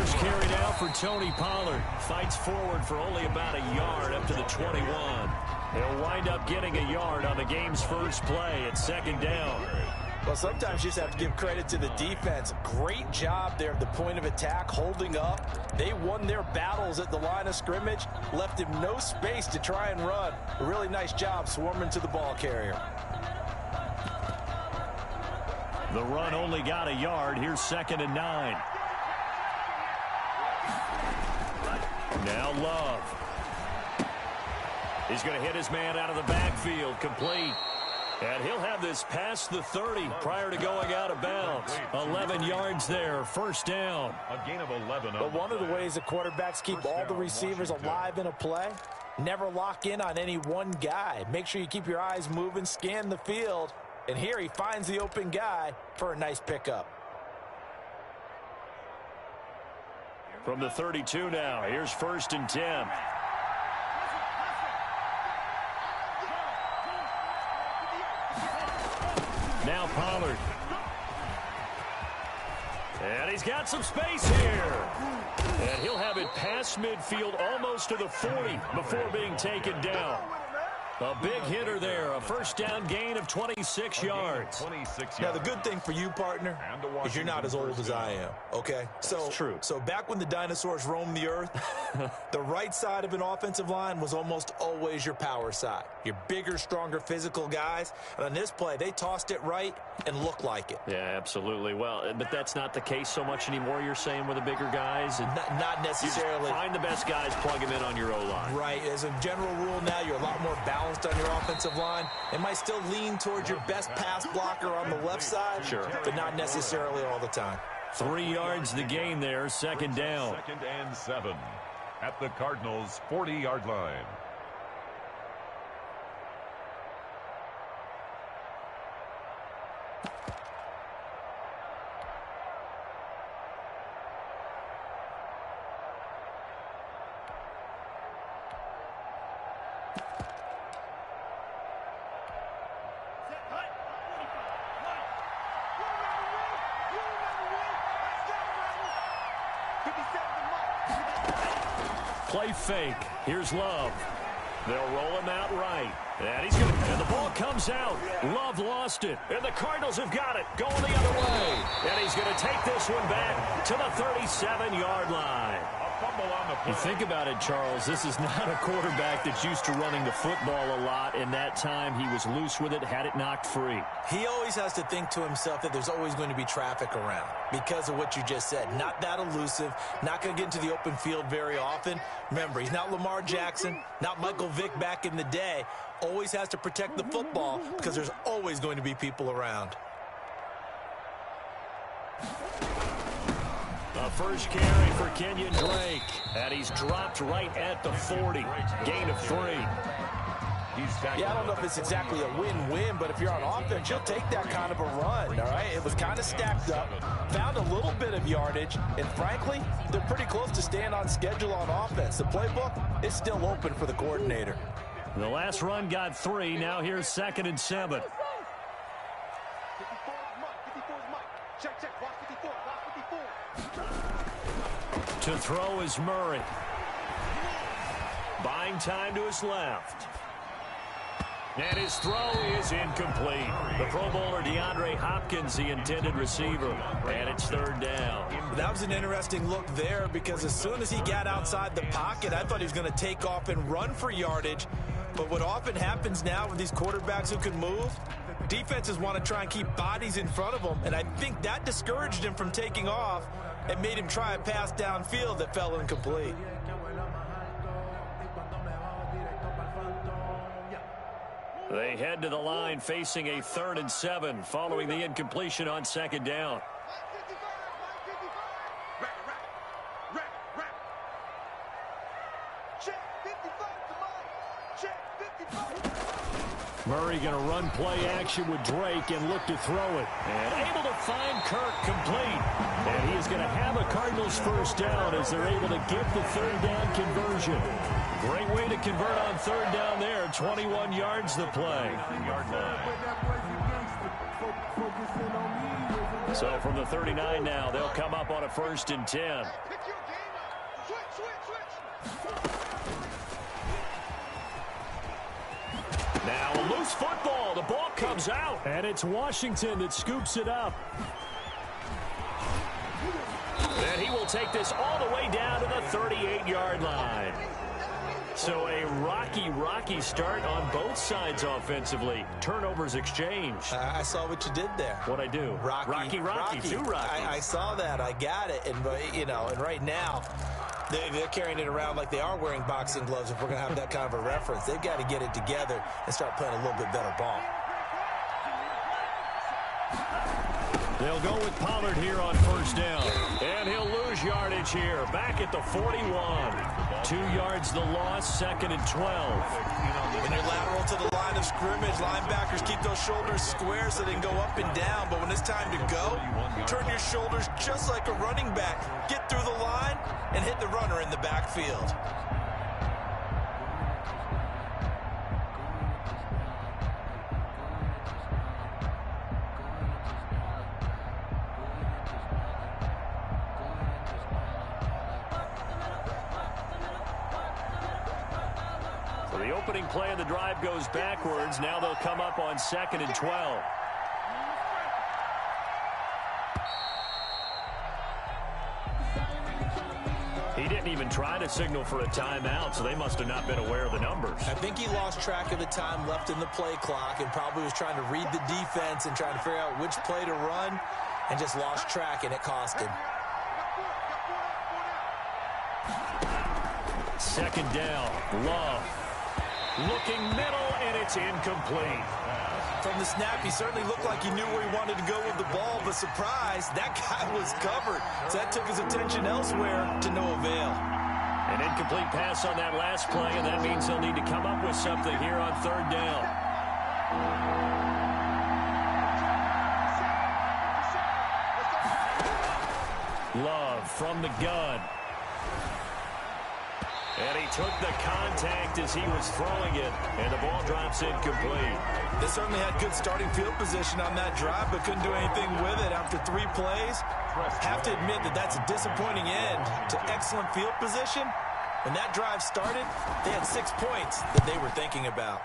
First carry now for Tony Pollard. Fights forward for only about a yard up to the 21. He'll wind up getting a yard on the game's first play at second down. Well, sometimes you just have to give credit to the defense. Great job there at the point of attack, holding up. They won their battles at the line of scrimmage, left him no space to try and run. A really nice job swarming to the ball carrier. The run only got a yard. Here's 2nd and 9. Now Love. He's going to hit his man out of the backfield, complete. And he'll have this past the 30 prior to going out of bounds. 11 yards there, first down. A gain of 11. But one of the ways the quarterbacks keep all the receivers alive in a play, never lock in on any one guy. Make sure you keep your eyes moving, scan the field. And here he finds the open guy for a nice pickup. From the 32 now, here's 1st and 10. Now Pollard. And he's got some space here. And he'll have it past midfield almost to the 40 before being taken down. A big hitter there, a first down gain of 26 yards. Now, the good thing for you, partner, is you're not as old as I am, okay? That's true. So back when the dinosaurs roamed the earth, the right side of an offensive line was almost always your power side. Your bigger, stronger, physical guys. And on this play, they tossed it right and looked like it. Yeah, absolutely. Well, but that's not the case so much anymore, you're saying, with the bigger guys? And not necessarily. You just find the best guys, plug them in on your O-line. Right. As a general rule now, you're a lot more balanced on your offensive line. It might still lean towards your best pass blocker on the left side, sure, but not necessarily all the time. 3 yards the gain there, second down. 2nd and 7 at the Cardinals' 40-yard line. Play fake. Here's Love. They'll roll him out right. And he's going to, and the ball comes out. Love lost it. And the Cardinals have got it. Going the other way. And he's going to take this one back to the 37-yard line. You think about it, Charles, this is not a quarterback that's used to running the football a lot, and that time he was loose with it, had it knocked free. He always has to think to himself that there's always going to be traffic around because of what you just said. Not that elusive, not going to get into the open field very often. Remember, he's not Lamar Jackson, not Michael Vick back in the day. Always has to protect the football because there's always going to be people around. A first carry for Kenyon Drake, and he's dropped right at the 40. Gain of 3. Yeah, I don't know if it's exactly a win-win, but if you're on offense, you'll take that kind of a run, all right? It was kind of stacked up, found a little bit of yardage, and frankly, they're pretty close to staying on schedule on offense. The playbook is still open for the coordinator. The last run got 3. Now here's 2nd and 7. To throw is Murray. Buying time to his left. And his throw is incomplete. The Pro Bowler DeAndre Hopkins, the intended receiver. And it's 3rd down. That was an interesting look there because as soon as he got outside the pocket, I thought he was going to take off and run for yardage. But what often happens now with these quarterbacks who can move, defenses want to try and keep bodies in front of them. And I think that discouraged him from taking off and made him try a pass downfield that fell incomplete. They head to the line facing a 3rd and 7 following the incompletion on 2nd down. Murray going to run play action with Drake and look to throw it. And able to find Kirk complete. And he is going to have a Cardinals first down as they're able to get the 3rd down conversion. Great way to convert on 3rd down there. 21 yards the play. So from the 39 now, they'll come up on a 1st and 10. Now a loose football. The ball comes out. And it's Washington that scoops it up. And he will take this all the way down to the 38-yard line. So a rocky start on both sides offensively. Turnovers exchanged. I saw what you did there. What'd I do? Rocky. Two Rockies. I saw that. I got it. And, and right now, they're carrying it around like they are wearing boxing gloves. If we're going to have that kind of a reference, they've got to get it together and start playing a little bit better ball. They'll go with Pollard here on first down. And he'll lose yardage here. Back at the 41. 2 yards the loss, 2nd and 12. When you're lateral to the line of scrimmage, linebackers keep those shoulders square so they can go up and down. But when it's time to go, turn your shoulders just like a running back. Get through the line and hit the runner in the backfield. The opening play of the drive goes backwards. Now they'll come up on 2nd and 12. He didn't even try to signal for a timeout, so they must have not been aware of the numbers. I think he lost track of the time left in the play clock and probably was trying to read the defense and trying to figure out which play to run and just lost track, and it cost him. 2nd down. Love. Looking middle, and it's incomplete. From the snap, he certainly looked like he knew where he wanted to go with the ball, but surprise, that guy was covered. So that took his attention elsewhere to no avail. An incomplete pass on that last play, and that means he'll need to come up with something here on 3rd down. Love from the gun. And he took the contact as he was throwing it, and the ball drops incomplete. They certainly had good starting field position on that drive, but couldn't do anything with it after 3 plays. Have to admit that that's a disappointing end to excellent field position. When that drive started, they had 6 points that they were thinking about.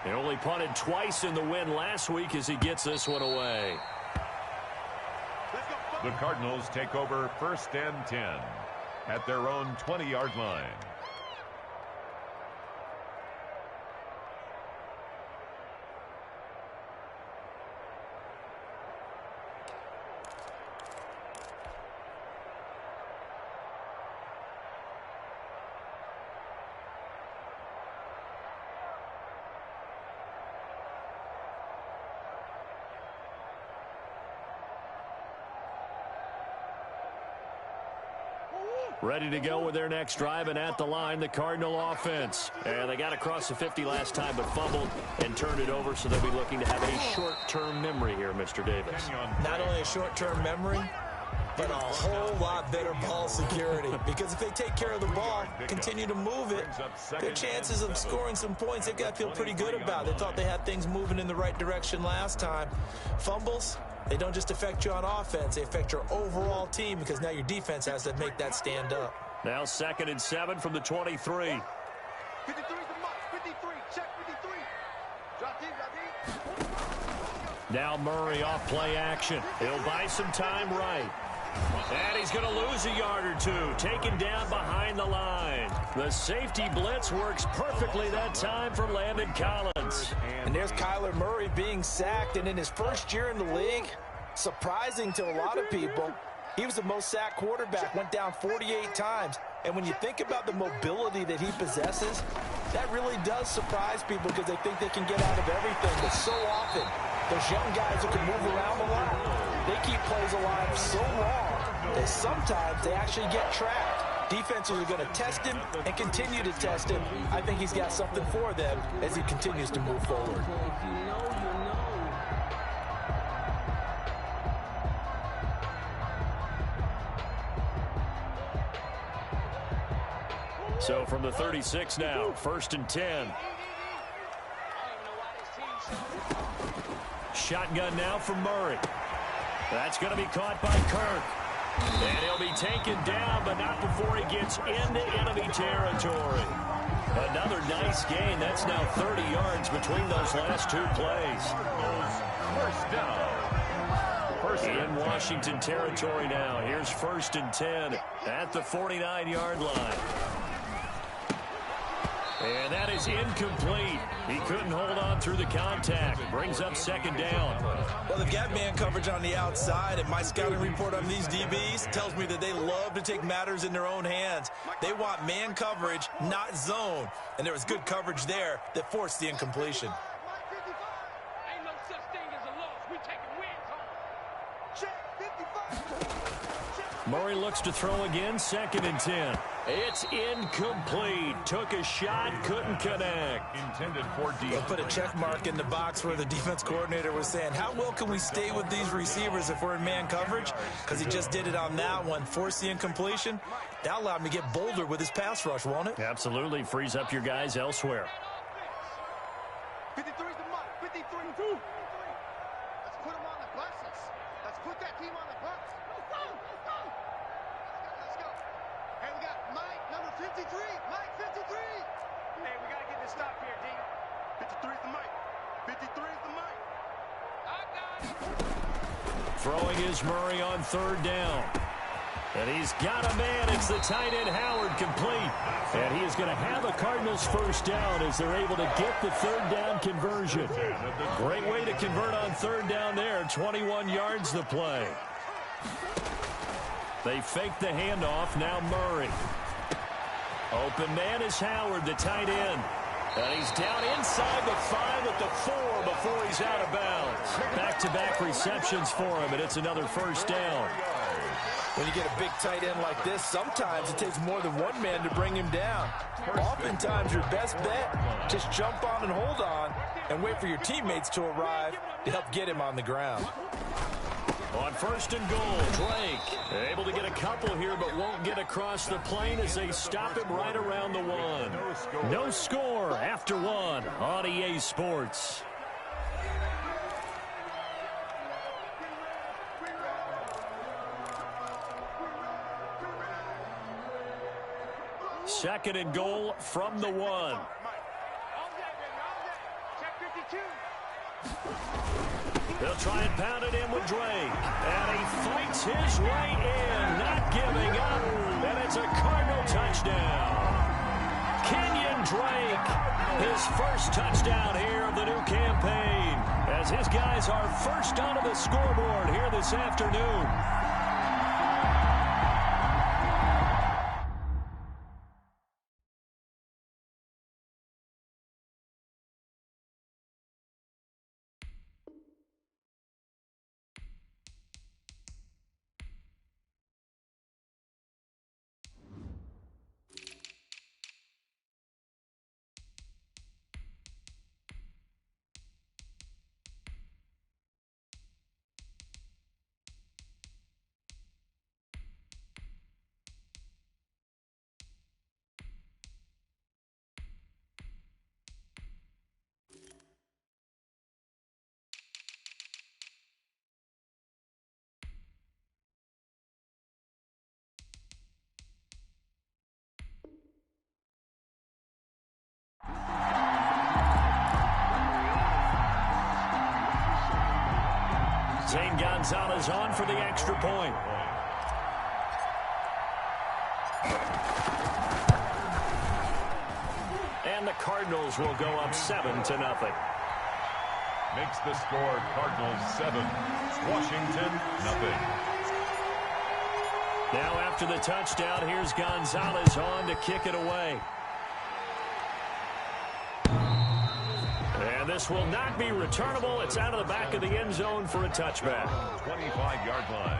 They only punted twice in the win last week as he gets this one away. The Cardinals take over 1st and 10 at their own 20-yard line. Ready to go with their next drive, and at the line, the Cardinal offense. And they got across the 50 last time, but fumbled and turned it over, so they'll be looking to have a short-term memory here, Mr. Davis. Not only a short-term memory, but a whole lot better ball security. Because if they take care of the ball, continue to move it, their chances of scoring some points, they've got to feel pretty good about. They thought they had things moving in the right direction last time. Fumbles, they don't just affect you on offense, they affect your overall team because now your defense has to make that stand up. Now 2nd and 7 from the 23. 53 the mark, 53, check 53. Drop deep. Now Murray off play action. He'll buy some time right. And he's going to lose a yard or two, taken down behind the line. The safety blitz works perfectly that time for Landon Collins. And there's Kyler Murray being sacked, and in his first year in the league, surprising to a lot of people, he was the most sacked quarterback, went down 48 times. And when you think about the mobility that he possesses, that really does surprise people because they think they can get out of everything. But so often, those young guys who can move around a lot, they keep plays alive so long that sometimes they actually get trapped. Defenses are going to test him and continue to test him. I think he's got something for them as he continues to move forward. So from the 36 now, 1st and 10. Shotgun now for Murray. That's going to be caught by Kirk. And he'll be taken down, but not before he gets into enemy territory. Another nice gain. That's now 30 yards between those last two plays. First down. In Washington territory now. Here's 1st and 10 at the 49-yard line. And that is incomplete. He couldn't hold on through the contact. Brings up 2nd down. Well, they've got man coverage on the outside, and my scouting report on these DBs tells me that they love to take matters in their own hands. They want man coverage, not zone. And there was good coverage there that forced the incompletion. Ain't no such thing as a loss. We taking wins home. Check 55. Murray looks to throw again, 2nd and 10. It's incomplete. Took a shot, couldn't connect. Intended for D. They'll put a check mark in the box where the defense coordinator was saying, how well can we stay with these receivers if we're in man coverage? Because he just did it on that one, forced the incompletion. That allowed him to get bolder with his pass rush, won't it? Absolutely. Frees up your guys elsewhere. 53's the mark. 53. Let's put him on the buses. Let's put that team on the bus. Let's go. Hey, we got Mike, number 53. Mike, 53. Hey, we got to get this stop here, D. 53's the Mike. 53's the Mike. I got it. Throwing is Murray on 3rd down. And he's got a man. It's the tight end, Howard, complete. And he is going to have a Cardinals 1st down as they're able to get the 3rd down conversion. Great way to convert on 3rd down there. 21 yards the play. They fake the handoff. Now Murray. Open man is Howard, the tight end. And he's down inside the 5 at the 4 before he's out of bounds. Back-to-back receptions for him, and it's another 1st down. When you get a big tight end like this, sometimes it takes more than one man to bring him down. Oftentimes, your best bet, just jump on and hold on and wait for your teammates to arrive to help get him on the ground. On 1st and goal, Drake able to get a couple here, but won't get across the plane as they stop him right around the 1. No score after 1 on EA Sports. Second and goal from the 1. Check 52. They'll try and pound it in with Drake. And he fights his way in, not giving up. And it's a Cardinal touchdown. Kenyon Drake, his 1st touchdown here of the new campaign, as his guys are first onto the scoreboard here this afternoon. Zane Gonzalez on for the extra point. And the Cardinals will go up 7-0. Makes the score Cardinals 7, Washington 0. Now after the touchdown, here's Gonzalez on to kick it away. And this will not be returnable. It's out of the back of the end zone for a touchback. 25-yard line.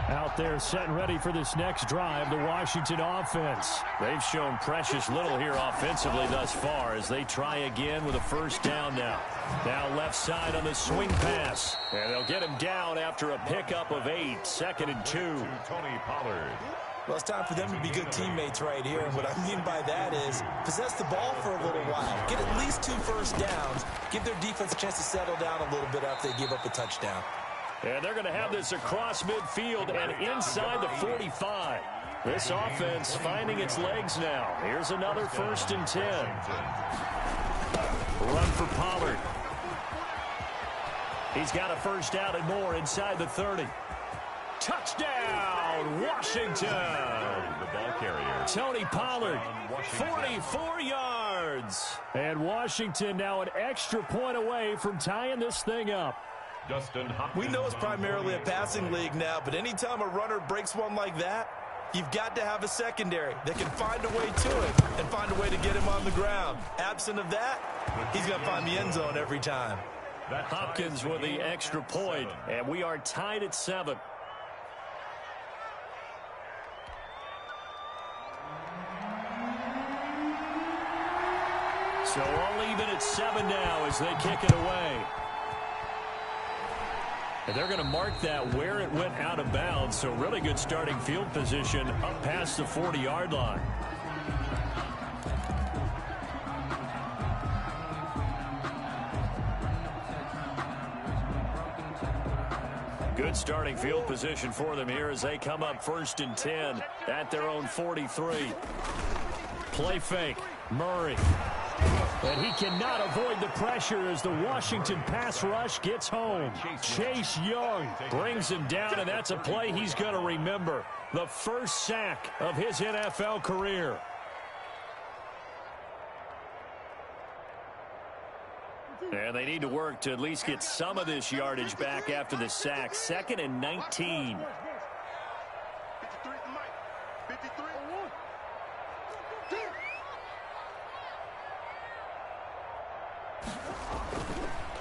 Out there set and ready for this next drive, the Washington offense. They've shown precious little here offensively thus far as they try again with a 1st down now. Now left side on the swing pass. And they'll get him down after a pickup of 8. 2nd and 2. Tony Pollard. Well, it's time for them to be good teammates right here. And what I mean by that is possess the ball for a little while. Get at least 2 first downs. Give their defense a chance to settle down a little bit after they give up a touchdown. And they're going to have this across midfield and inside the 45. This offense finding its legs now. Here's another 1st and 10. Run for Pollard. He's got a first down and more inside the 30. Touchdown, Washington. The ball carrier, Tony Pollard, 44 yards. And Washington now an extra point away from tying this thing up. We know it's primarily a passing league now, but anytime a runner breaks one like that, you've got to have a secondary that can find a way to it and find a way to get him on the ground. Absent of that, he's going to find the end zone every time. Hopkins with the extra point, and we are tied at 7. So all even at 7 now as they kick it away. And they're going to mark that where it went out of bounds, so really good starting field position up past the 40-yard line. Good starting field position for them here as they come up 1st and 10 at their own 43. Play fake, Murray. And he cannot avoid the pressure as the Washington pass rush gets home. Chase Young brings him down, and that's a play he's going to remember. The first sack of his NFL career. And they need to work to at least get some of this yardage back after the sack. 2nd and 19.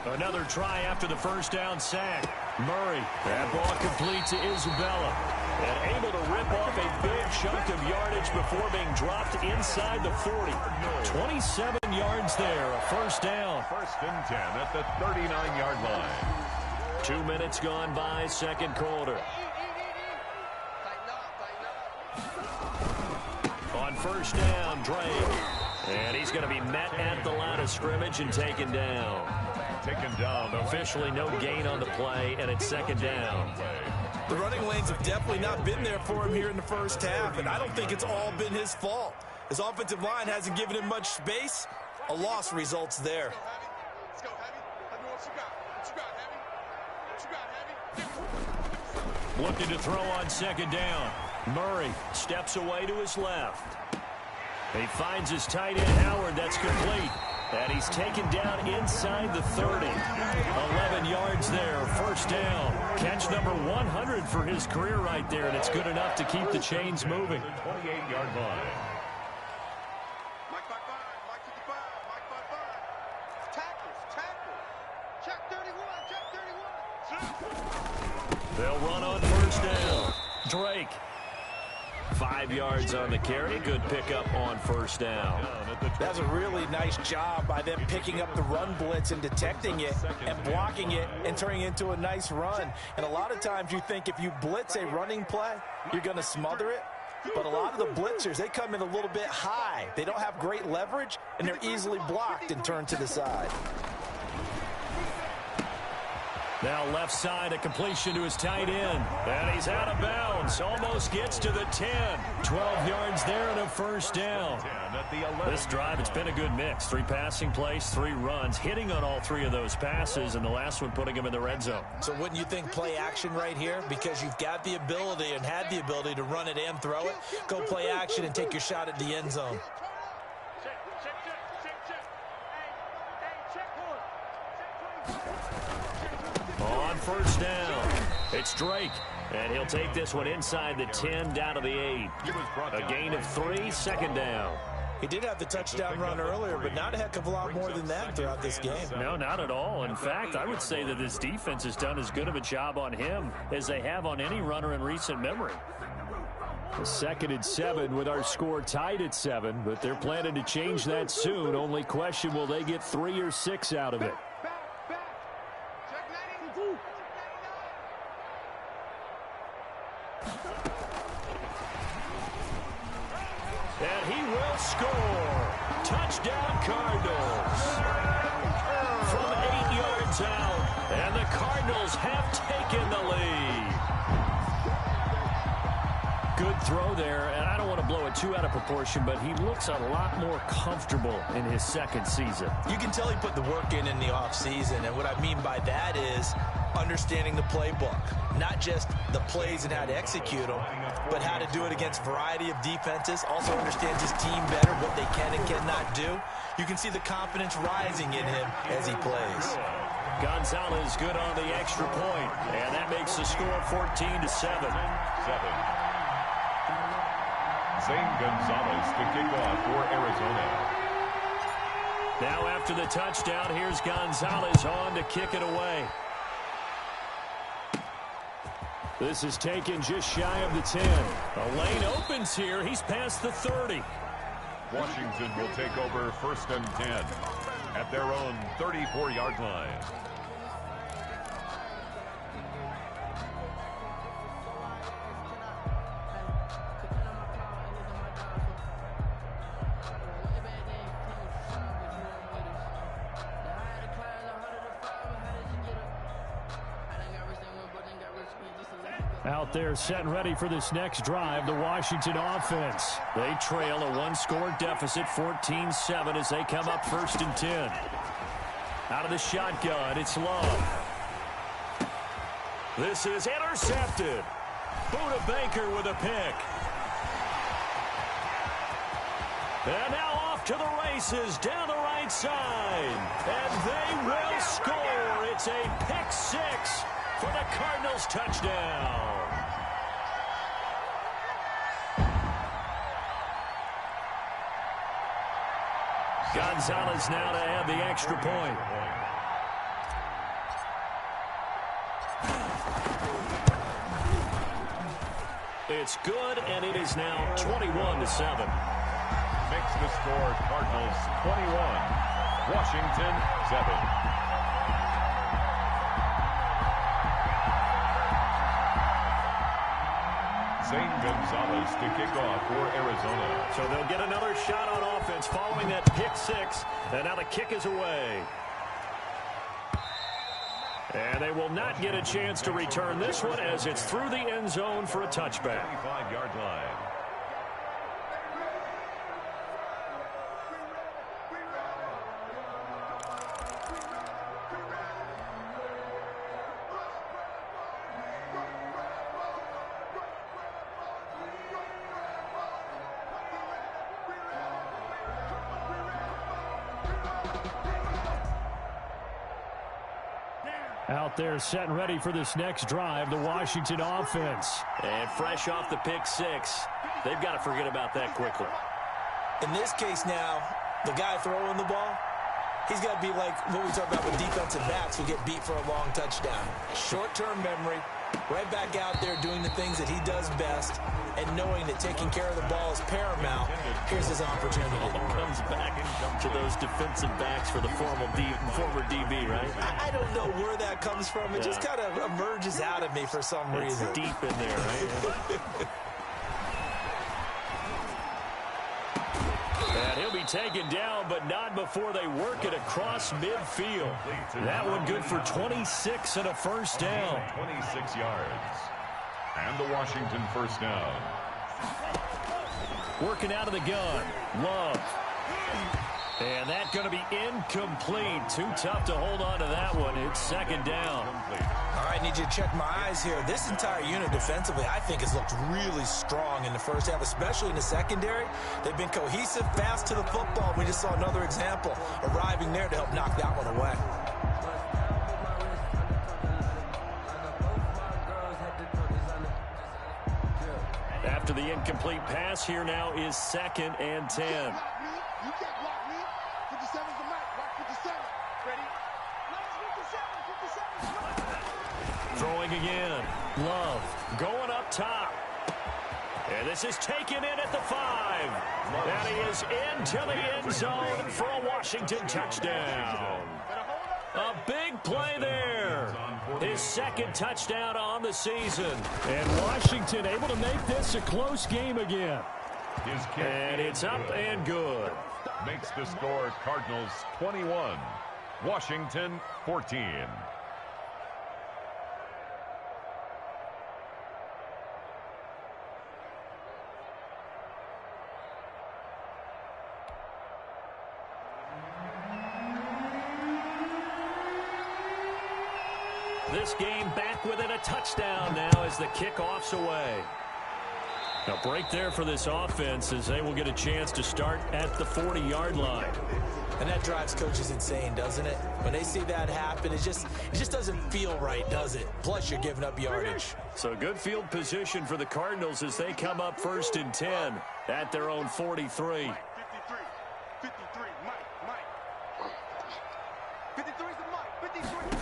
Another try after the first down sack. Murray, that ball complete to Isabella. And able to rip off a big chunk of yardage before being dropped inside the 40. 27 yards there, a first down. 1st and 10 at the 39-yard line. 2 minutes gone by, 2nd quarter. On 1st down, Drake. And he's going to be met at the line of scrimmage and taken down. Taken down. Officially no gain on the play, and it's 2nd down. The running lanes have definitely not been there for him here in the first half, and I don't think it's all been his fault. His offensive line hasn't given him much space. A loss results there. Let's go, Heavy. What you got, Heavy? Looking to throw on 2nd down. Murray steps away to his left. He finds his tight end, Howard. That's complete. And he's taken down inside the 30. 11 yards there, first down. Catch number 100 for his career right there, and it's good enough to keep the chains moving. 28-yard line. Mike 5-5, Mike 55, Mike 5-5. Tackles. Check 31. They'll run on 1st down. Drake. 5 yards on the carry. Good pickup on 1st down. That's a really nice job by them picking up the run blitz and detecting it and blocking it and turning it into a nice run. And a lot of times you think if you blitz a running play, you're going to smother it. But a lot of the blitzers, they come in a little bit high. They don't have great leverage, and they're easily blocked and turned to the side. Now left side, a completion to his tight end. And he's out of bounds. Almost gets to the 10. 12 yards there and a first down. This drive, it's been a good mix. 3 passing plays, 3 runs, hitting on all 3 of those passes, and the last one putting him in the red zone. So wouldn't you think play action right here? Because you've got the ability and had the ability to run it and throw it. Go play action and take your shot at the end zone. On 1st down, it's Drake, and he'll take this one inside the 10 down to the 8. A gain of 3, 2nd down. He did have the touchdown run earlier, but not a heck of a lot more than that throughout this game. No, not at all. In fact, I would say that this defense has done as good of a job on him as they have on any runner in recent memory. 2nd and 7 with our score tied at 7, but they're planning to change that soon. Only question, will they get 3 or 6 out of it? And he will score. Touchdown, Cardinals. From 8 yards out, And the Cardinals have taken the lead. Good throw there, and I don't want to blow it too out of proportion, but he looks a lot more comfortable in his second season. You can tell he put the work in the offseason, and what I mean by that is understanding the playbook. Not just the plays and how to execute them, but how to do it against a variety of defenses. Also understands his team better, what they can and cannot do. You can see the confidence rising in him as he plays. Gonzalez good on the extra point, and that makes the score 14-7. Zane Gonzalez to kick off for Arizona. Now after the touchdown, here's Gonzalez on to kick it away. This is taken just shy of the 10. A lane opens here. He's past the 30. Washington will take over 1st and 10 at their own 34-yard line. Out there set and ready for this next drive, the Washington offense. They trail a one-score deficit, 14-7, as they come up 1st and 10. Out of the shotgun, it's Love. This is intercepted. Buda Baker with a pick. And now off to the races down the right side. And they will score. It's a pick six for the Cardinals touchdown. Gonzalez now to add the extra point. It's good, and it is now 21-7. Makes the score Cardinals 21, Washington 7. Zane Gonzalez to kick off for Arizona. So they'll get another shot on offense following that pick six, and now the kick is away. And they will not get a chance to return this one as it's through the end zone for a touchback. 25-yard line. Out there set and ready for this next drive, the Washington offense. And fresh off the pick six, they've got to forget about that quickly. In this case now, the guy throwing the ball, he's got to be like what we talk about with defensive backs who get beat for a long touchdown. Short-term memory, right back out there doing the things that he does best, and knowing that taking care of the ball is paramount. Here's his opportunity. Comes back to those defensive backs for the former DB, right? I don't know where that comes from. It just kind of emerges out of me for some reason. It's deep in there, right? And he'll be taken down, but not before they work it across midfield. That one good for 26 and a first down. 26 yards. And the Washington first down. Working out of the gun. Love. And that's going to be incomplete. Too tough to hold on to that one. It's second down. All right, need you to check my eyes here. This entire unit defensively, I think, has looked really strong in the first half, especially in the secondary. They've been cohesive, fast to the football. We just saw another example arriving there to help knock that one away. After the incomplete pass, here now is 2nd and 10. You can't block me. 57's the mic. Block 57. Ready? 57. Throwing again. Love going up top. And this is taken in at the 5. And he is into the end zone for a Washington touchdown. A big play there. His second touchdown on the season. And Washington able to make this a close game again. His kick And it's up and good. makes the score Cardinals 21, Washington 14. This game back within a touchdown now as the kickoff's away. A break there for this offense as they will get a chance to start at the 40-yard line. And that drives coaches insane, doesn't it? When they see that happen, it just doesn't feel right, does it? Plus, you're giving up yardage. So good field position for the Cardinals as they come up 1st and 10 at their own 43. 53, Mike. 53's the Mike. 53.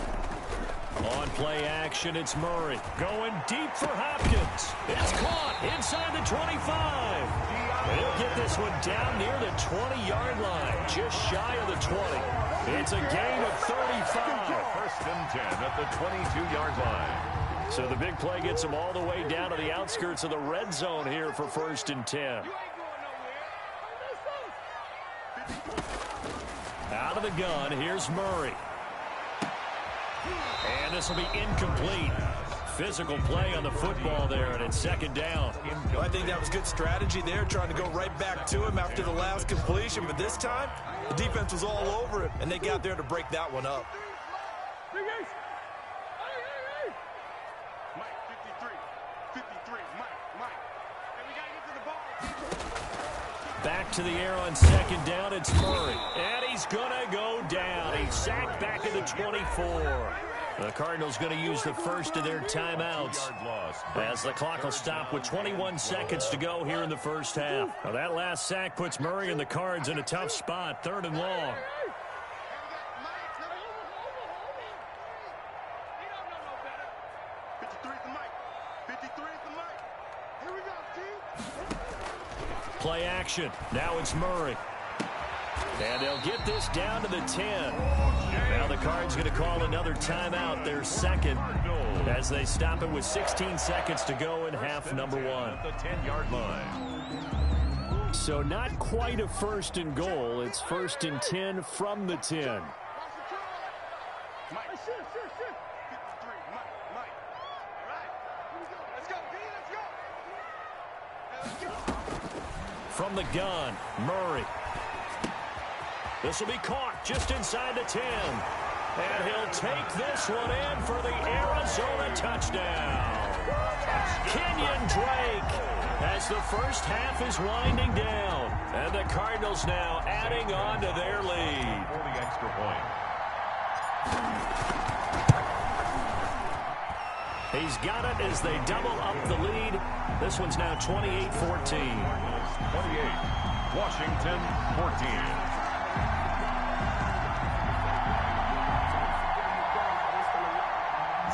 On play action, it's Murray going deep for Hopkins. It's caught inside the 25. They'll get this one down near the 20-yard line, just shy of the 20. It's a gain of 35. 1st and 10 at the 22-yard line. So the big play gets them all the way down to the outskirts of the red zone here for 1st and 10. Out of the gun, here's Murray. And this will be incomplete. Physical play on the football there, and it's 2nd down. Well, I think that was good strategy there, trying to go right back to him after the last completion. But this time, the defense was all over it, and they got there to break that one up. Mike, 53. 53, Mike. And we got to get to the ball. Back to the air on 2nd down, it's Murray. And he's going to go down. He's sacked back at the 24. The Cardinals going to use the first of their timeouts as the clock will stop with 21 seconds to go here in the first half. Now that last sack puts Murray and the Cards in a tough spot, 3rd and long. Play action. Now it's Murray. And they'll get this down to the 10. Now the Cards going to call another timeout, their 2nd, as they stop it with 16 seconds to go in half number 1. At the 10-yard line. So not quite a 1st and goal. It's 1st and 10 from the 10. Mike. 53, Mike. All right. Let's go, B. Let's go. From the gun, Murray. This will be caught just inside the 10. And he'll take this one in for the Arizona touchdown. Kenyon Drake as the first half is winding down. And the Cardinals now adding on to their lead. For the extra point. He's got it as they double up the lead. This one's now 28-14. 28. Washington 14.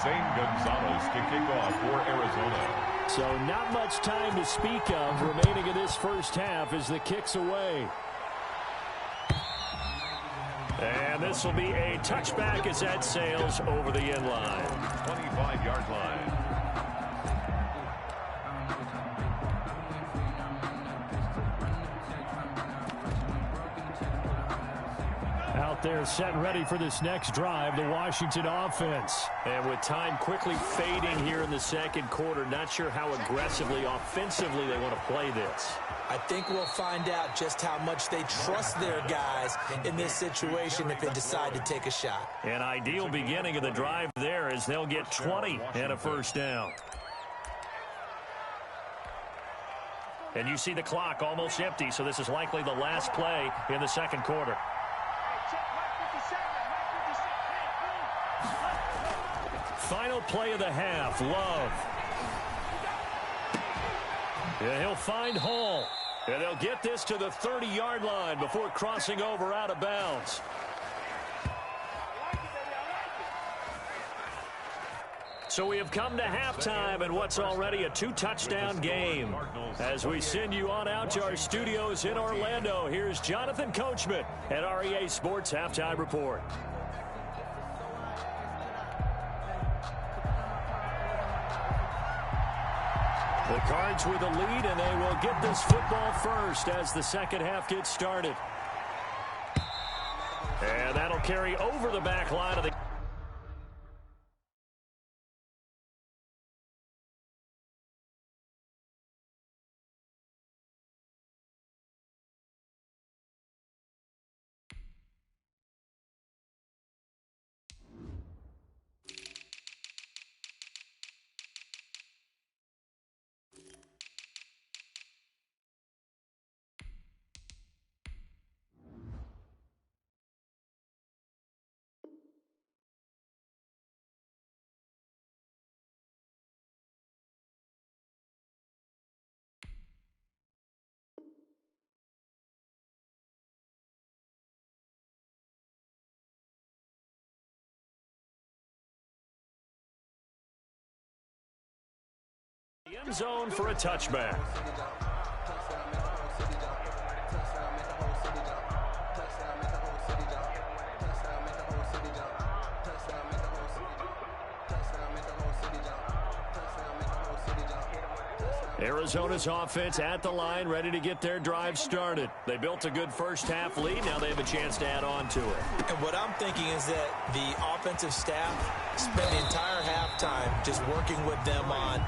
Zane Gonzalez to kick off for Arizona. So not much time to speak of remaining in this first half as the kick's away. And this will be a touchback as that sails over the end line. 25-yard line. Out there set and ready for this next drive, the Washington offense. And with time quickly fading here in the 2nd quarter, not sure how aggressively, offensively they want to play this. I think we'll find out just how much they trust their guys in this situation if they decide to take a shot. An ideal beginning of the drive there as they'll get 20 and a 1st down. And you see the clock almost empty, so this is likely the last play in the 2nd quarter. Final play of the half, Love. And he'll find Hall. And they'll get this to the 30-yard line before crossing over out of bounds. So we have come to halftime in what's already a 2-touchdown game. As we send you on out to our studios in Orlando, here's Jonathan Coachman at REA Sports Halftime Report. The Cards with a lead, and they will get this football first as the 2nd half gets started. And that'll carry over the back line of the The end zone for a touchback. Arizona's offense at the line, ready to get their drive started. They built a good first-half lead. Now they have a chance to add on to it. And what I'm thinking is that the offensive staff spent the entire halftime just working with them on,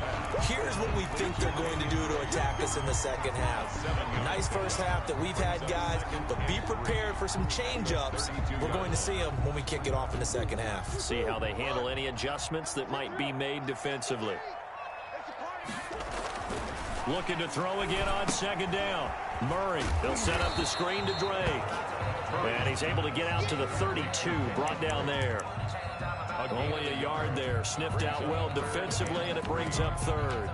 here's what we think they're going to do to attack us in the second half. Nice first half that we've had, guys, but be prepared for some change-ups. We're going to see them when we kick it off in the second half. See how they handle any adjustments that might be made defensively. Looking to throw again on second down. Murray, they'll set up the screen to Drake. And he's able to get out to the 32, brought down there. Only a yard there, sniffed out well defensively, and it brings up third.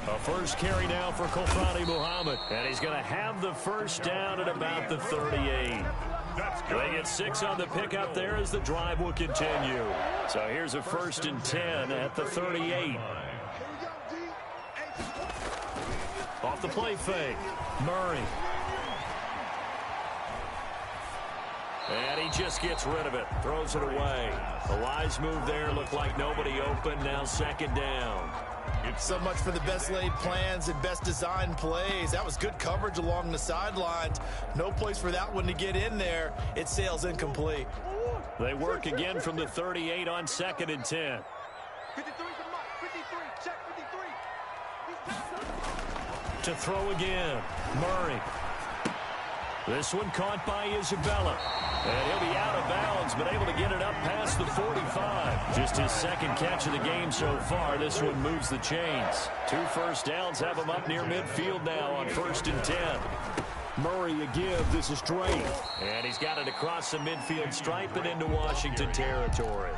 A first carry now for Kofani Muhammad, and he's going to have the first down at about the 38. They get 6 on the pickup there as the drive will continue. So here's a 1st and 10 at the 38. Off the play fake, Murray. And he just gets rid of it, throws it away. The wise move there, looked like nobody open, now second down. So much for the best laid plans and best designed plays. That was good coverage along the sidelines. No place for that one to get in there. It sails incomplete. They work again from the 38 on 2nd and 10. 53 check 53. To throw again, Murray. This one caught by Isabella. And he'll be out of bounds, but able to get it up past the 45. Just his second catch of the game so far. This one moves the chains. 2 first downs have him up near midfield now on 1st and 10. Murray a give. This is Drake. And he's got it across the midfield stripe and into Washington territory.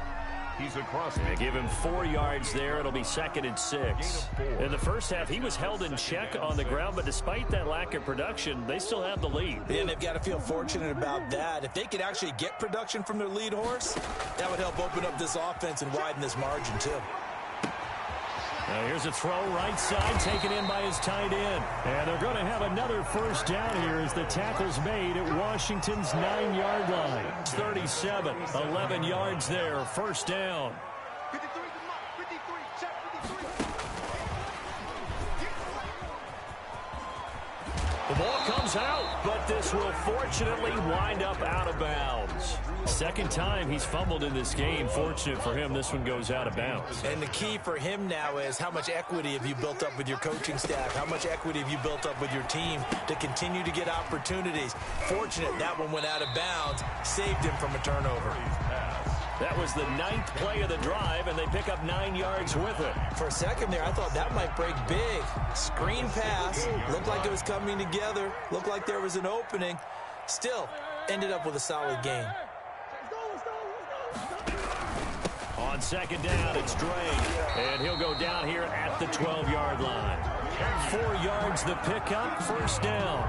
He's across. They give him 4 yards there. It'll be 2nd and 6. In the first half, he was held in check on the ground, but despite that lack of production, they still have the lead. And they've got to feel fortunate about that. If they could actually get production from their lead horse, that would help open up this offense and widen this margin, too. Now here's a throw right side, taken in by his tight end. And they're going to have another first down here as the tackle's made at Washington's 9-yard line. It's 37, 11 yards there, first down. 53 check 53. The ball comes out, but this will fortunately wind up out of bounds. Second time he's fumbled in this game. Fortunate for him, this one goes out of bounds. And the key for him now is how much equity have you built up with your coaching staff? How much equity have you built up with your team to continue to get opportunities? Fortunate that one went out of bounds, saved him from a turnover. That was the 9th play of the drive, and they pick up 9 yards with it. For a second there, I thought that might break big. Screen pass, looked like it was coming together, looked like there was an opening. Still, ended up with a solid gain. On second down, it's Drake, and he'll go down here at the 12-yard line. 4 yards the pickup, first down.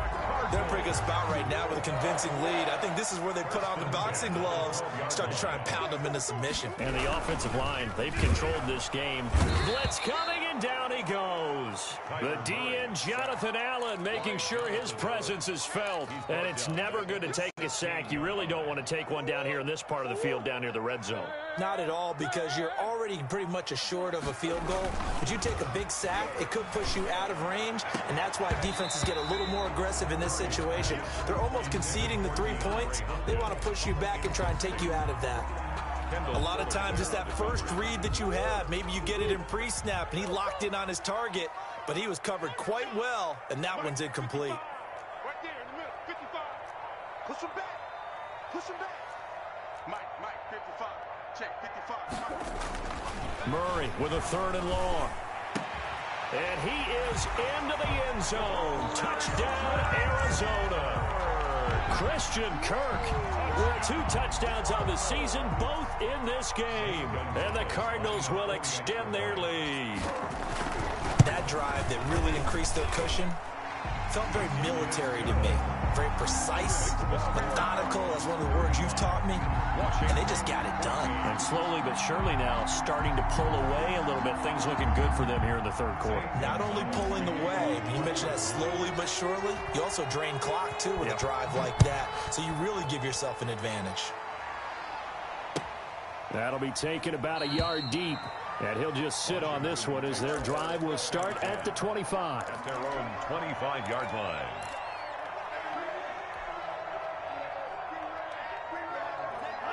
They're in a pretty good spot right now with a convincing lead. I think this is where they put on the boxing gloves, start to try and pound them into submission. And the offensive line, they've controlled this game. Blitz coming, and down he goes. The DN, Jonathan Allen, making sure his presence is felt. And it's never good to take a sack. You really don't want to take one down here in this part of the field, down near the red zone. Not at all, because you're already pretty much assured of a field goal. But you take a big sack, it could push you out of range, and that's why defenses get a little more aggressive in this situation. They're almost conceding the 3 points. They want to push you back and try and take you out of that. A lot of times it's that first read that you have. Maybe you get it in pre-snap, and he locked in on his target, but he was covered quite well, and that one's incomplete. Right there in the middle, 55. Push him back. Push him back. Mike, 55. Check 55. Murray with a 3rd and long. And he is into the end zone. Touchdown, Arizona. Christian Kirk with 2 touchdowns on the season, both in this game. And the Cardinals will extend their lead. That drive that really increased their cushion felt very military to me. Very precise, methodical. That's one of the words you've taught me. And they just got it done. And slowly but surely now starting to pull away a little bit. Things looking good for them here in the third quarter. Not only pulling away, but you mentioned that slowly but surely. You also drain clock, too, with a drive like that. So you really give yourself an advantage. That'll be taken about a yard deep. And he'll just sit on this one as their drive will start at the 25. At their own 25-yard line.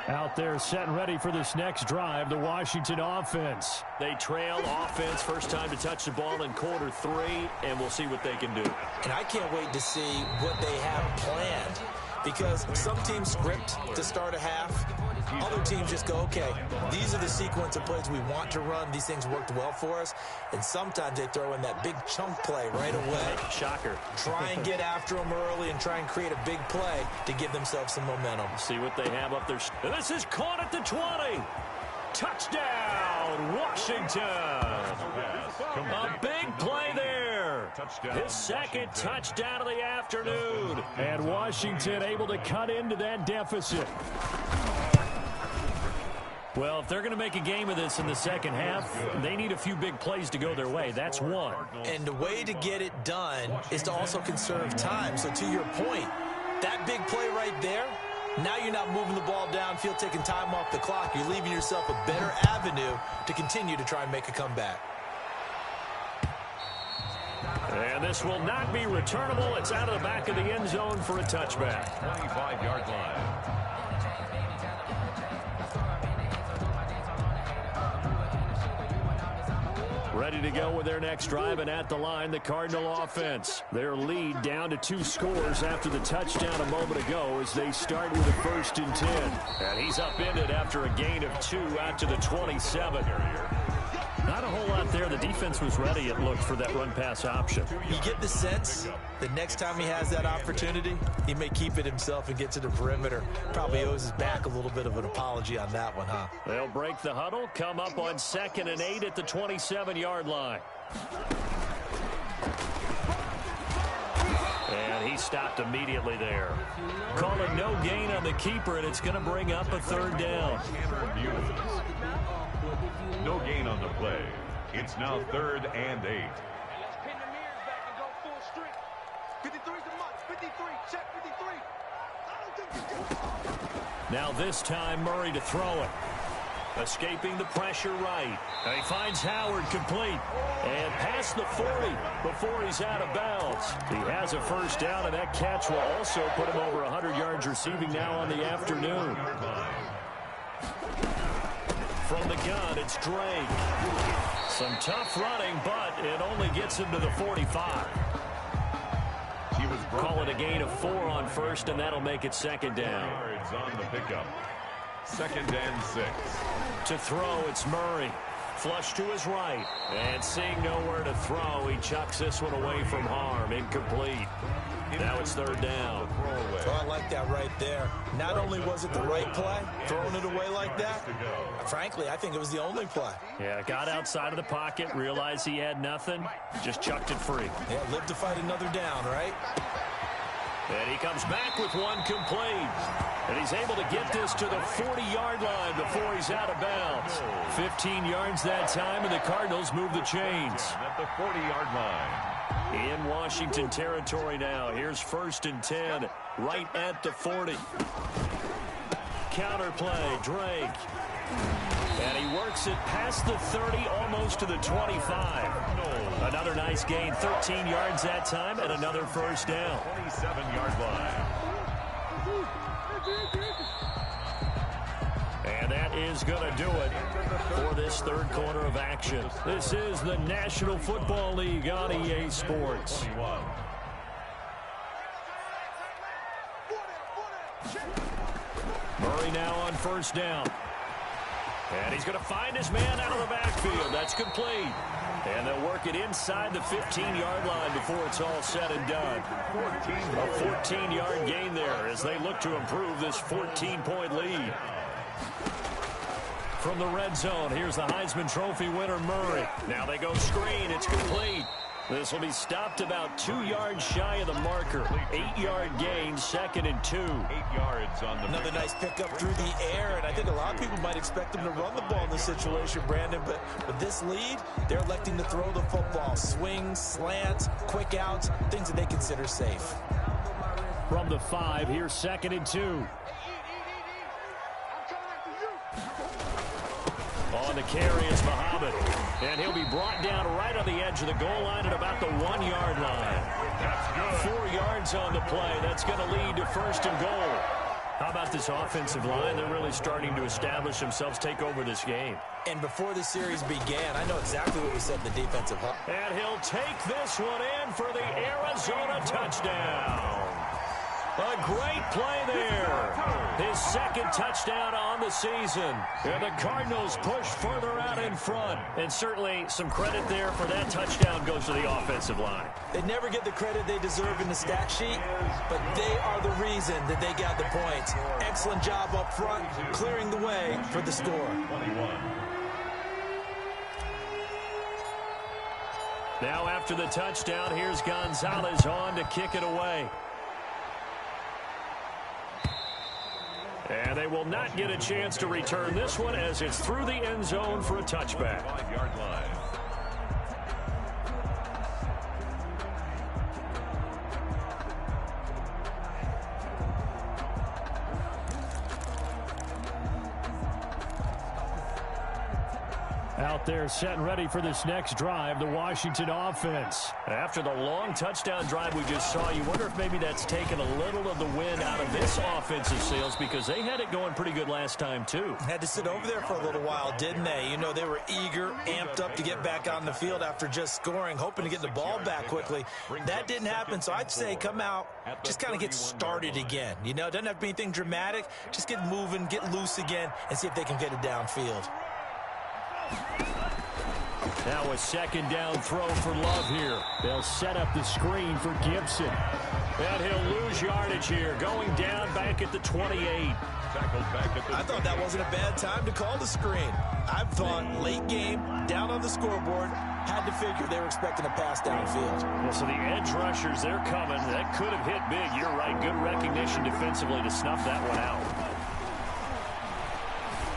Out there set and ready for this next drive, the Washington offense. They trail offense, first time to touch the ball in quarter 3, and we'll see what they can do. And I can't wait to see what they have planned, because some teams script to start a half. Other teams just go, okay, these are the sequence of plays we want to run. These things worked well for us. And sometimes they throw in that big chunk play right away. Shocker. Try and get after them early and try and create a big play to give themselves some momentum. See what they have up there. This is caught at the 20. Touchdown, Washington. A big play there. His second touchdown of the afternoon. And Washington able to cut into that deficit. Well, if they're going to make a game of this in the second half, they need a few big plays to go their way. That's one. And the way to get it done is to also conserve time. So to your point, that big play right there, now you're not moving the ball downfield, taking time off the clock. You're leaving yourself a better avenue to continue to try and make a comeback. And this will not be returnable. It's out of the back of the end zone for a touchback. 25-yard line. Ready to go with their next drive, and at the line, the Cardinal offense. Their lead down to 2 scores after the touchdown a moment ago as they start with a 1st and 10. And he's upended after a gain of 2 out to the 27. Not a whole lot there. The defense was ready, it looked, for that run-pass option. You get the sense that next time he has that opportunity, he may keep it himself and get to the perimeter. Probably owes his back a little bit of an apology on that one, huh? They'll break the huddle, come up on 2nd and 8 at the 27-yard line. And he stopped immediately there. Call it no gain on the keeper, and it's going to bring up a 3rd down. No gain on the play. It's now 3rd and 8. Let's pin the mirrors back and go full strength. 53's the mark. 53. Check 53. I don't think now this time Murray to throw it. Escaping the pressure right. And he finds Howard complete. And past the 40 before he's out of bounds. He has a 1st down, and that catch will also put him over 100 yards receiving now on the afternoon. From the gun, it's Drake. Some tough running, but it only gets him to the 45. Call it a gain of 4 on 1st, and that'll make it 2nd down. Yards on the pickup. 2nd and 6. To throw, it's Murray. Flush to his right. And seeing nowhere to throw, he chucks this one away from harm. Incomplete. Now it's 3rd down. Oh, I like that right there. Not only was it the right play, throwing it away like that, frankly, I think it was the only play. Yeah, got outside of the pocket, realized he had nothing, just chucked it free. Yeah, live to fight another down, right? And he comes back with one complete. And he's able to get this to the 40-yard line before he's out of bounds. 15 yards that time, and the Cardinals move the chains. At the 40-yard line. In Washington territory now. Here's 1st and 10, right at the 40. Counter play, Drake. And he works it past the 30, almost to the 25. Another nice gain, 13 yards that time, and another 1st down. 27-yard line. And that is going to do it for this 3rd quarter of action. This is the National Football League on EA Sports. Murray now on 1st down. And he's going to find his man out of the backfield. That's complete. And they'll work it inside the 15-yard line before it's all said and done. A 14-yard gain there as they look to improve this 14-point lead. From the red zone, here's the Heisman Trophy winner, Murray. Now they go screen. It's complete. This will be stopped about 2 yards shy of the marker. 8-yard gain, 2nd and 2. 8 yards on the Another nice pickup through the air, and I think a lot of people might expect him to run the ball in this situation, Brandon, but with this lead, they're electing to throw the football. Swings, slants, quick outs, things that they consider safe. From the 5, here's 2nd and 2. On the carry is Muhammad, and he'll be brought down right on the edge of the goal line at about the 1-yard line. That's good. 4 yards on the play. That's going to lead to 1st and goal. How about this offensive line? They're really starting to establish themselves, take over this game. And before the series began, I know exactly what we said in the defensive hub. And he'll take this one in for the Arizona touchdown. A great play there. His 2nd touchdown on the season. And the Cardinals push further out in front. And certainly some credit there for that touchdown goes to the offensive line. They never get the credit they deserve in the stat sheet, but they are the reason that they got the points. Excellent job up front, clearing the way for the score. 21. Now after the touchdown, here's Gonzalez on to kick it away. And they will not get a chance to return this one as it's through the end zone for a touchback. 5-yard line. Out there set and ready for this next drive, the Washington offense. After the long touchdown drive we just saw, you wonder if maybe that's taken a little of the wind out of this offensive sails because they had it going pretty good last time too. Had to sit over there for a little while, didn't they? You know, they were eager, amped up to get back on the field after just scoring, hoping to get the ball back quickly. That didn't happen, so I'd say come out, just kind of get started again. You know, it doesn't have to be anything dramatic. Just get moving, get loose again, and see if they can get it downfield. Now a 2nd down throw for Love here. They'll set up the screen for Gibson. And he'll lose yardage here, going down back at the 28. Tackled back at the I thought that wasn't a bad time to call the screen. I thought late game, down on the scoreboard, had to figure they were expecting a pass downfield. Well, so the edge rushers, they're coming. That could have hit big. You're right. Good recognition defensively to snuff that one out.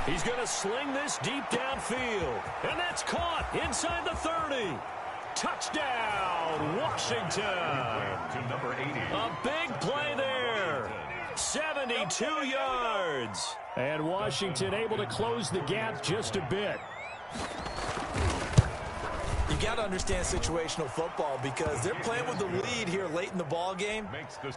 He's going to sling this deep downfield. And that's caught inside the 30. Touchdown, Washington. to number 80. A big play there. 72 yards. And Washington able to close the gap just a bit. You got to understand situational football because they're playing with the lead here late in the ball game.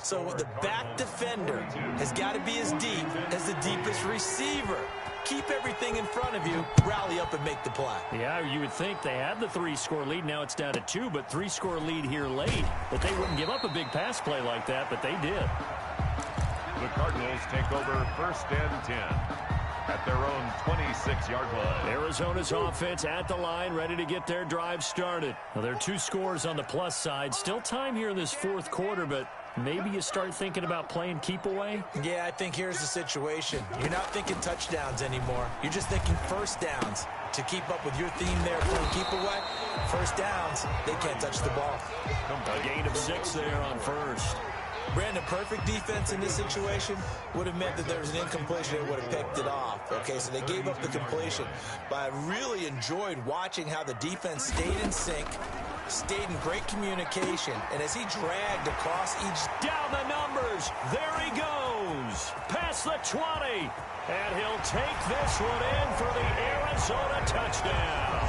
So the back defender has got to be as deep as the deepest receiver. Keep everything in front of you, rally up and make the play. Yeah, you would think they had the 3-score lead. Now it's down to 2, but 3-score lead here late. But they wouldn't give up a big pass play like that, but they did. The Cardinals take over 1st and 10 at their own 26-yard line. Arizona's offense at the line, ready to get their drive started. Well, there are 2 scores on the plus side. Still time here in this 4th quarter, but maybe you start thinking about playing keep away? Yeah, I think here's the situation. You're not thinking touchdowns anymore. You're just thinking first downs. To keep up with your theme there, playing keep away, first downs, they can't touch the ball. A gain of 6 there on first. Brandon, perfect defense in this situation would have meant that there was an incompletion and would have picked it off. Okay, so they gave up the completion. But I really enjoyed watching how the defense stayed in sync, stayed in great communication, and as he dragged across each... Down the numbers. There he goes. Past the 20. And he'll take this one in for the Arizona touchdown.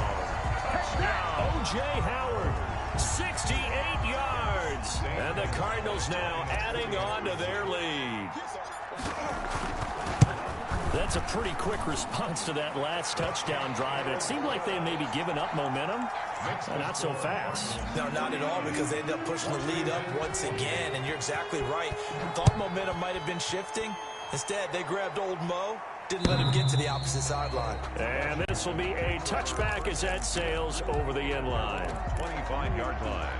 O.J. Howard, 68 yards. And the Cardinals now adding on to their lead. That's a pretty quick response to that last touchdown drive. And it seemed like they had maybe given up momentum. Not so fast. No, not at all, because they ended up pushing the lead up once again. And you're exactly right. Thought momentum might have been shifting. Instead, they grabbed old Mo, didn't let him get to the opposite sideline. And this will be a touchback as that sails over the end line. 25-yard line.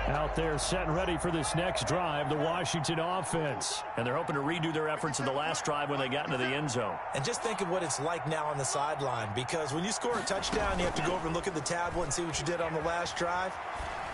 Out there set and ready for this next drive, the Washington offense. And they're hoping to redo their efforts in the last drive when they got into the end zone. And just think of what it's like now on the sideline, because when you score a touchdown, you have to go over and look at the tablet and see what you did on the last drive.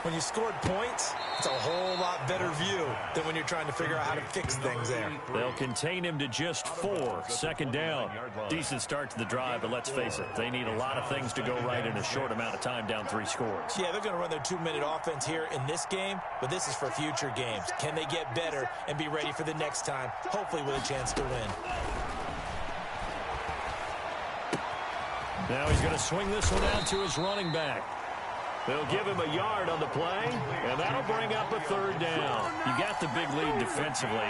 When you scored points, it's a whole lot better view than when you're trying to figure out how to fix things there. They'll contain him to just 4. Second down. Decent start to the drive, but let's face it, they need a lot of things to go right in a short amount of time, down 3 scores. Yeah, they're going to run their 2-minute offense here in this game, but this is for future games. Can they get better and be ready for the next time, hopefully with a chance to win? Now he's going to swing this one out to his running back. They'll give him a yard on the play, and that'll bring up a 3rd down. You got the big lead defensively,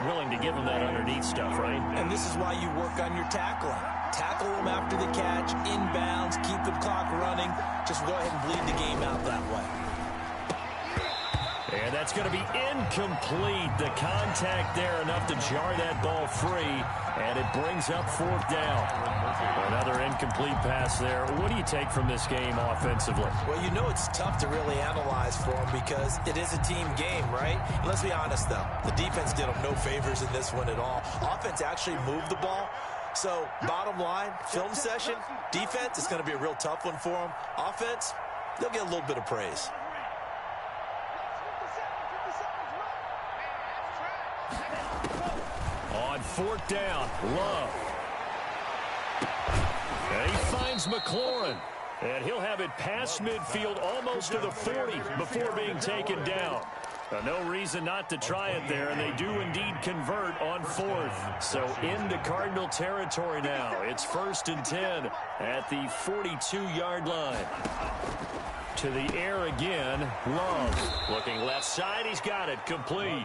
willing to give him that underneath stuff, right? And this is why you work on your tackling. Tackle them after the catch, inbounds, keep the clock running. Just go ahead and bleed the game out that way. And that's going to be incomplete. The contact there enough to jar that ball free, and it brings up 4th down. Another incomplete pass there. What do you take from this game offensively? Well, you know it's tough to really analyze for them because it is a team game, right? Let's be honest, though. The defense did them no favors in this one at all. Offense actually moved the ball. So, bottom line, film session, defense, it's going to be a real tough one for them. Offense, they'll get a little bit of praise. On 4th down, Love. And he finds McLaurin. And he'll have it past midfield almost to the 40 before being taken down. No reason not to try it there, and they do indeed convert on 4th. So into Cardinal territory now. It's 1st and 10 at the 42-yard line. To the air again, Love. Looking left side, he's got it, complete.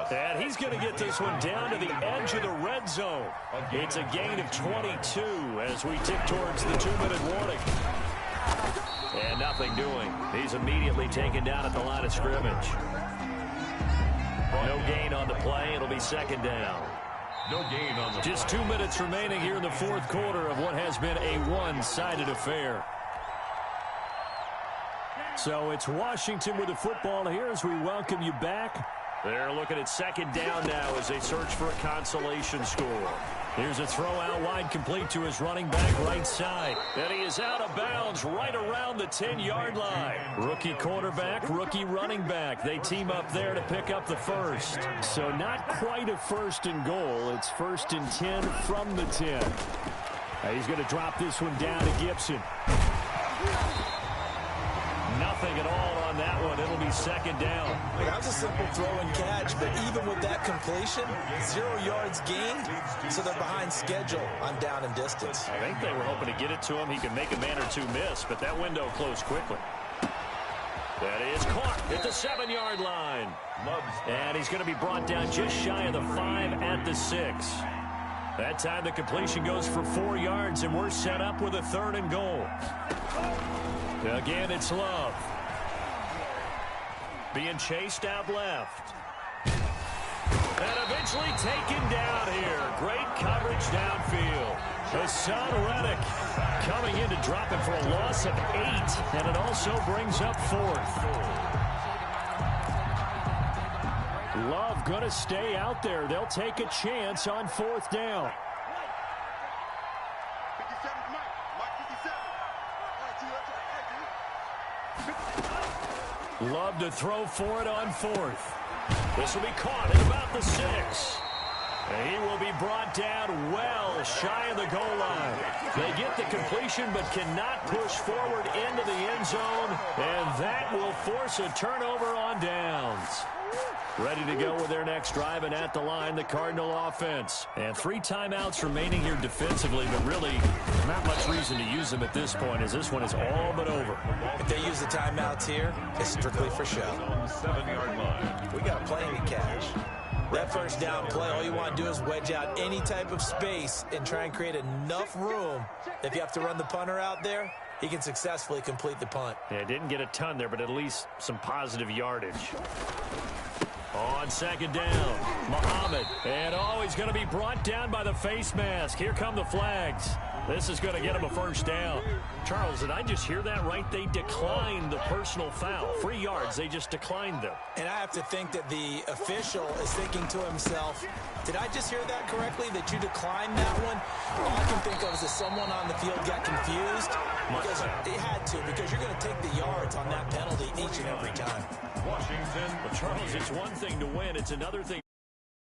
And he's going to get this one down to the edge of the red zone. It's a gain of 22 as we tick towards the 2-minute warning. And nothing doing. He's immediately taken down at the line of scrimmage. No gain on the play. It'll be 2nd down. No gain on the Just 2 minutes remaining here in the 4th quarter of what has been a one-sided affair. So it's Washington with the football here as we welcome you back. They're looking at 2nd down now as they search for a consolation score. Here's a throw out wide, complete to his running back right side. And he is out of bounds right around the 10-yard line. Rookie quarterback, rookie running back. They team up there to pick up the 1st. So not quite a 1st and goal. It's 1st and 10 from the 10. He's going to drop this one down to Gibson. Nothing at all on that one. It'll be 2nd down. That was a simple throw and catch, but even with that completion, 0 yards gained, so they're behind schedule on down and distance. I think they were hoping to get it to him. He could make a man or two miss, but that window closed quickly. That is caught at the 7-yard line. And he's going to be brought down just shy of the 5 at the 6. That time the completion goes for 4 yards, and we're set up with a 3rd and goal. Again, it's Love. Being chased out left. And eventually taken down here. Great coverage downfield. Hassan Reddick coming in to drop it for a loss of 8. And it also brings up 4th. Love going to stay out there. They'll take a chance on 4th down. Love to throw for it on 4th. This will be caught at about the 6. And he will be brought down well shy of the goal line. They get the completion but cannot push forward into the end zone. And that will force a turnover on downs. Ready to go with their next drive, and at the line, the Cardinal offense. And 3 timeouts remaining here defensively, but really not much reason to use them at this point, as this one is all but over. If they use the timeouts here, it's strictly for show. 7-yard line. We got plenty to catch. That 1st down play, all you want to do is wedge out any type of space and try and create enough room. If you have to run the punter out there, he can successfully complete the punt. Yeah, didn't get a ton there, but at least some positive yardage. On second down, Muhammad. And, he's going to be brought down by the face mask. Here come the flags. This is going to get him a first down. Charles, did I just hear that right? They declined the personal foul. 3 yards, they just declined them. And I have to think that the official is thinking to himself, did I just hear that correctly, that you declined that one? All I can think of is that someone on the field got confused. Because it had to, because you're going to take the yards on that penalty each and every time. Washington. But Charles, it's one thing to win. It's another thing.